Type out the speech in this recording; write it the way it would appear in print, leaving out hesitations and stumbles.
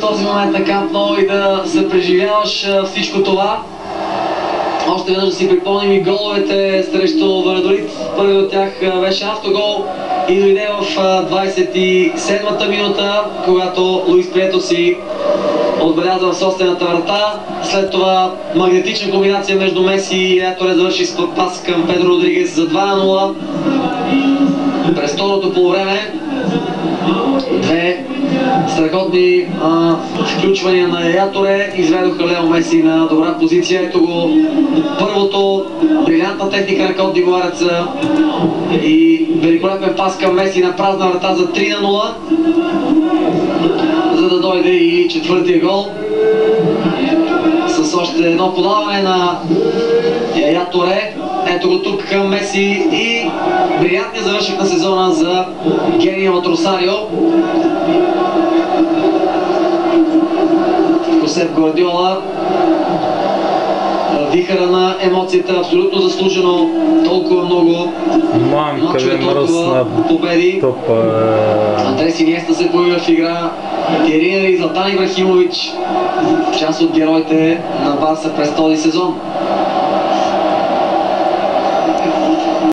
този момент на Камп Ноу и да се преживяваш всичко това. Още веднъж да си припомним и головете срещу Валядолид. Първият от тях беше автогол и дойде в 27-та минута, когато Луис Прието си отбеляза в собствената врата. След това магнетична комбинация между Меси и Яторе завърши с пас към Педро Родригес за 2-0. През второто полувреме две страхотни включвания на Яторе изведоха Лео Меси на добра позиция. Ето го първото, брилянтна техника на Котдивоареца и великолепен пас към Меси на празна врата за 3-0, за да дойде и четвъртия гол с още едно подаване на Яторе. Ето го тук към Меси и брилянтния завършик на сезона за гения от Росарио. Хосеп Гвардиола, вихара на емоцията, абсолютно заслужено, толкова много мачове, толкова победи. Андрес Иниеста се появи в игра, Тиери Енри, Златан Ибрахимович, част от героите на Барса през този сезон.